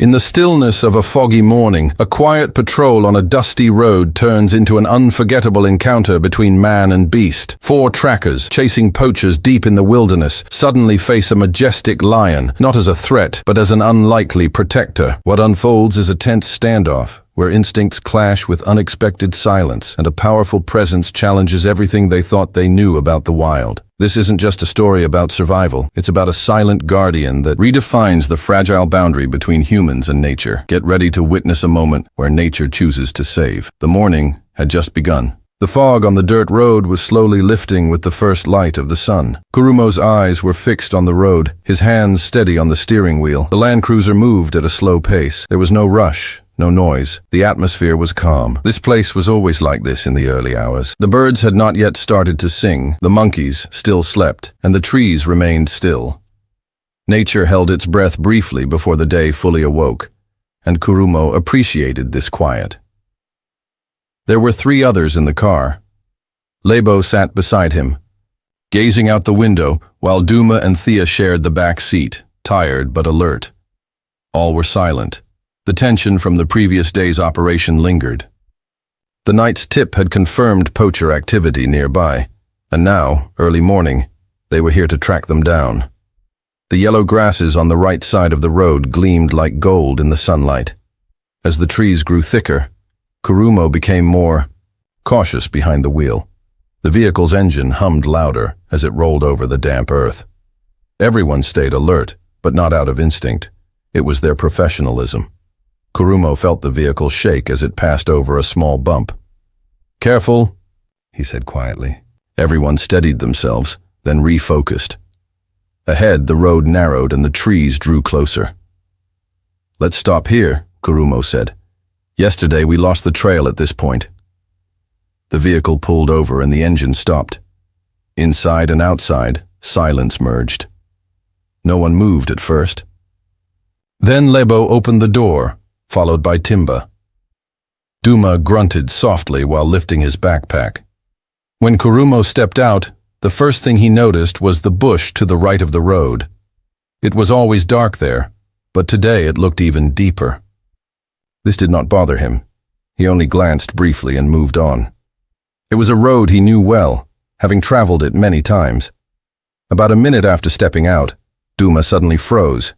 In the stillness of a foggy morning, a quiet patrol on a dusty road turns into an unforgettable encounter between man and beast. 4 trackers, chasing poachers deep in the wilderness, suddenly face a majestic lion, not as a threat, but as an unlikely protector. What unfolds is a tense standoff, where instincts clash with unexpected silence, and a powerful presence challenges everything they thought they knew about the wild. This isn't just a story about survival. It's about a silent guardian that redefines the fragile boundary between humans and nature. Get ready to witness a moment where nature chooses to save. The morning had just begun. The fog on the dirt road was slowly lifting with the first light of the sun. Kurumo's eyes were fixed on the road, his hands steady on the steering wheel. The Land Cruiser moved at a slow pace. There was no rush, no noise. The atmosphere was calm. This place was always like this in the early hours. The birds had not yet started to sing, the monkeys still slept, and the trees remained still. Nature held its breath briefly before the day fully awoke, and Kurumo appreciated this quiet. There were 3 others in the car. Lebo sat beside him, gazing out the window, while Duma and Thea shared the back seat, tired but alert. All were silent. The tension from the previous day's operation lingered. The night's tip had confirmed poacher activity nearby, and now, early morning, they were here to track them down. The yellow grasses on the right side of the road gleamed like gold in the sunlight. As the trees grew thicker, Kurumo became more cautious behind the wheel. The vehicle's engine hummed louder as it rolled over the damp earth. Everyone stayed alert, but not out of instinct. It was their professionalism. Kurumo felt the vehicle shake as it passed over a small bump. "Careful," he said quietly. Everyone steadied themselves, then refocused. Ahead, the road narrowed and the trees drew closer. "Let's stop here," Kurumo said. "Yesterday we lost the trail at this point." The vehicle pulled over and the engine stopped. Inside and outside, silence merged. No one moved at first. Then Lebo opened the door, followed by Timba. Duma grunted softly while lifting his backpack. When Kurumo stepped out, the first thing he noticed was the bush to the right of the road. It was always dark there, but today it looked even deeper. This did not bother him. He only glanced briefly and moved on. It was a road he knew well, having traveled it many times. About a minute after stepping out, Duma suddenly froze,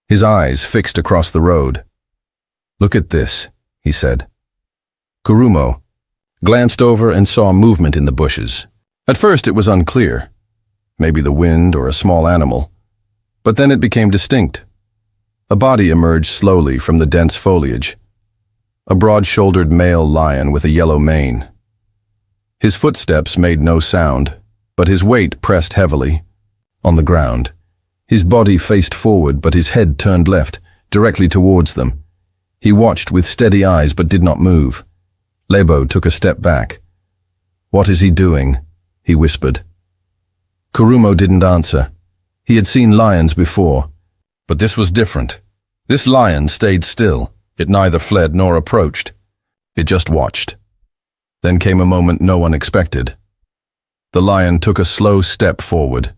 his eyes fixed across the road. "Look at this," he said. Kurumo glanced over and saw movement in the bushes. At first it was unclear, maybe the wind or a small animal, but then it became distinct. A body emerged slowly from the dense foliage, a broad-shouldered male lion with a yellow mane. His footsteps made no sound, but his weight pressed heavily on the ground. His body faced forward, but his head turned left, directly towards them. He watched with steady eyes but did not move. Lebo took a step back. "What is he doing?" he whispered. Kurumo didn't answer. He had seen lions before, but this was different. This lion stayed still. It neither fled nor approached. It just watched. Then came a moment no one expected. The lion took a slow step forward.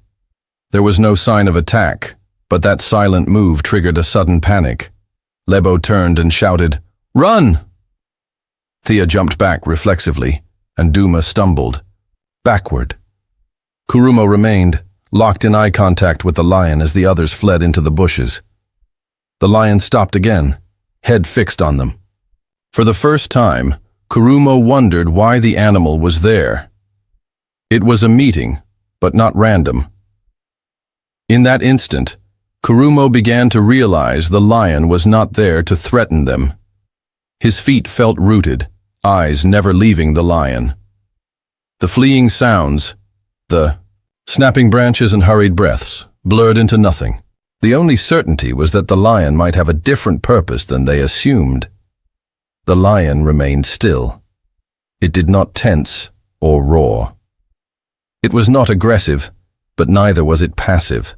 There was no sign of attack, but that silent move triggered a sudden panic. Lebo turned and shouted, "Run!" Thea jumped back reflexively, and Duma stumbled backward. Kurumo remained, locked in eye contact with the lion as the others fled into the bushes. The lion stopped again, head fixed on them. For the first time, Kurumo wondered why the animal was there. It was a meeting, but not random. In that instant, Kurumo began to realize the lion was not there to threaten them. His feet felt rooted, eyes never leaving the lion. The fleeing sounds, the snapping branches and hurried breaths, blurred into nothing. The only certainty was that the lion might have a different purpose than they assumed. The lion remained still. It did not tense or roar. It was not aggressive, but neither was it passive.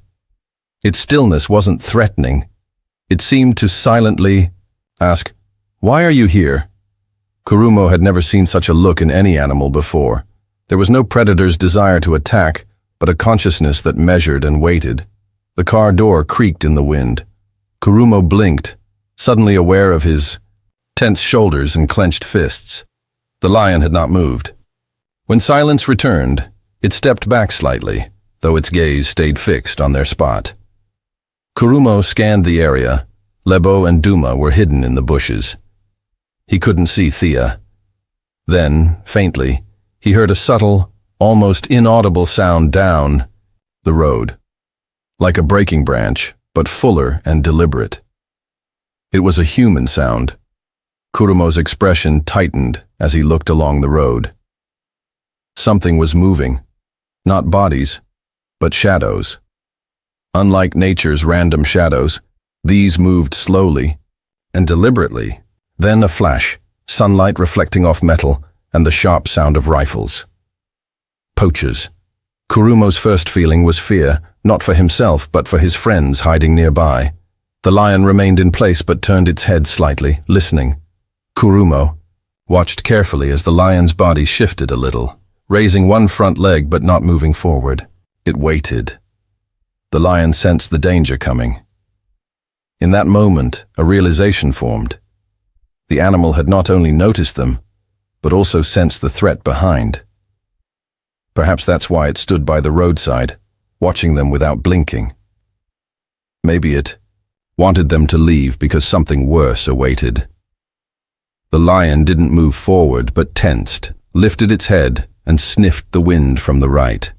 Its stillness wasn't threatening. It seemed to silently ask, "Why are you here?" Kurumo had never seen such a look in any animal before. There was no predator's desire to attack, but a consciousness that measured and waited. The car door creaked in the wind. Kurumo blinked, suddenly aware of his tense shoulders and clenched fists. The lion had not moved. When silence returned, it stepped back slightly, though its gaze stayed fixed on their spot. Kurumo scanned the area. Lebo and Duma were hidden in the bushes. He couldn't see Thea. Then, faintly, he heard a subtle, almost inaudible sound down the road, like a breaking branch, but fuller and deliberate. It was a human sound. Kurumo's expression tightened as he looked along the road. Something was moving, not bodies, but shadows. Unlike nature's random shadows, these moved slowly and deliberately. Then a flash, sunlight reflecting off metal, and the sharp sound of rifles. Poachers. Kurumo's first feeling was fear, not for himself but for his friends hiding nearby. The lion remained in place but turned its head slightly, listening. Kurumo watched carefully as the lion's body shifted a little, raising one front leg but not moving forward. It waited. The lion sensed the danger coming. In that moment, a realization formed. The animal had not only noticed them, but also sensed the threat behind. Perhaps that's why it stood by the roadside, watching them without blinking. Maybe it wanted them to leave because something worse awaited. The lion didn't move forward but tensed, lifted its head, and sniffed the wind from the right.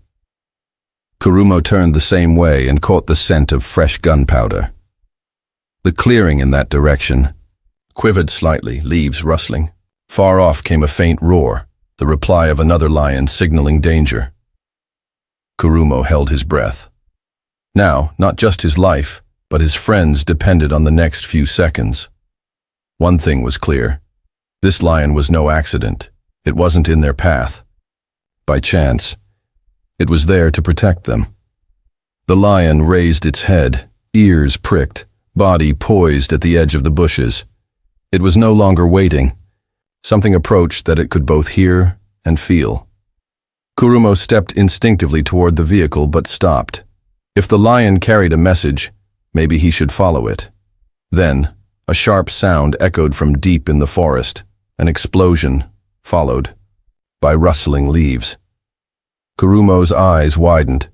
Kurumo turned the same way and caught the scent of fresh gunpowder. The clearing in that direction quivered slightly, leaves rustling. Far off came a faint roar, the reply of another lion signaling danger. Kurumo held his breath. Now, not just his life, but his friends depended on the next few seconds. One thing was clear. This lion was no accident. It wasn't in their path. By chance. It was there to protect them. The lion raised its head, ears pricked, body poised at the edge of the bushes. It was no longer waiting. Something approached that it could both hear and feel. Kurumo stepped instinctively toward the vehicle but stopped. If the lion carried a message, maybe he should follow it. Then, a sharp sound echoed from deep in the forest. An explosion, followed by rustling leaves. Kurumo's eyes widened.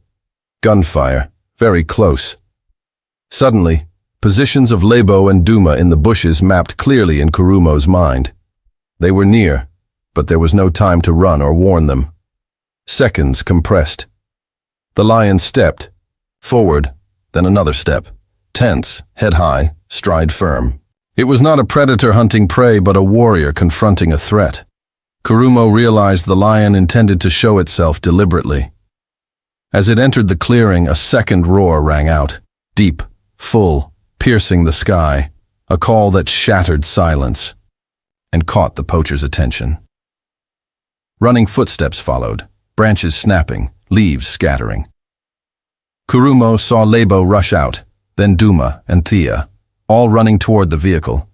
Gunfire, very close. Suddenly, positions of Lebo and Duma in the bushes mapped clearly in Kurumo's mind. They were near, but there was no time to run or warn them. Seconds compressed. The lion stepped, forward, then another step. Tense, head high, stride firm. It was not a predator hunting prey but a warrior confronting a threat. Kurumo realized the lion intended to show itself deliberately. As it entered the clearing, a second roar rang out, deep, full, piercing the sky, a call that shattered silence and caught the poacher's attention. Running footsteps followed, branches snapping, leaves scattering. Kurumo saw Lebo rush out, then Duma and Thea, all running toward the vehicle.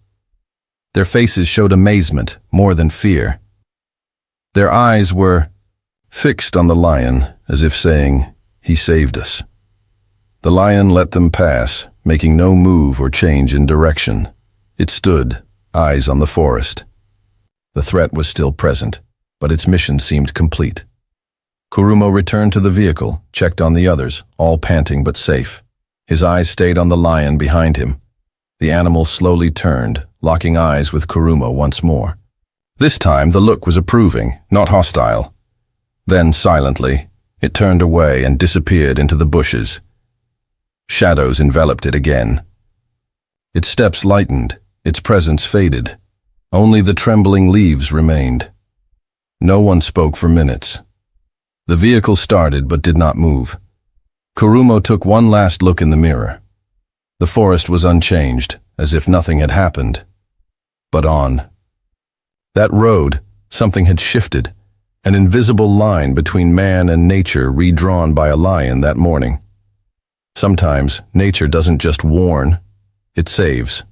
Their faces showed amazement more than fear. Their eyes were fixed on the lion, as if saying, "He saved us." The lion let them pass, making no move or change in direction. It stood, eyes on the forest. The threat was still present, but its mission seemed complete. Kurumo returned to the vehicle, checked on the others, all panting but safe. His eyes stayed on the lion behind him. The animal slowly turned, locking eyes with Kurumo once more. This time the look was approving, not hostile. Then, silently, it turned away and disappeared into the bushes. Shadows enveloped it again. Its steps lightened, its presence faded. Only the trembling leaves remained. No one spoke for minutes. The vehicle started but did not move. Kurumo took one last look in the mirror. The forest was unchanged, as if nothing had happened. But on that road, something had shifted, an invisible line between man and nature redrawn by a lion that morning. Sometimes, nature doesn't just warn, it saves.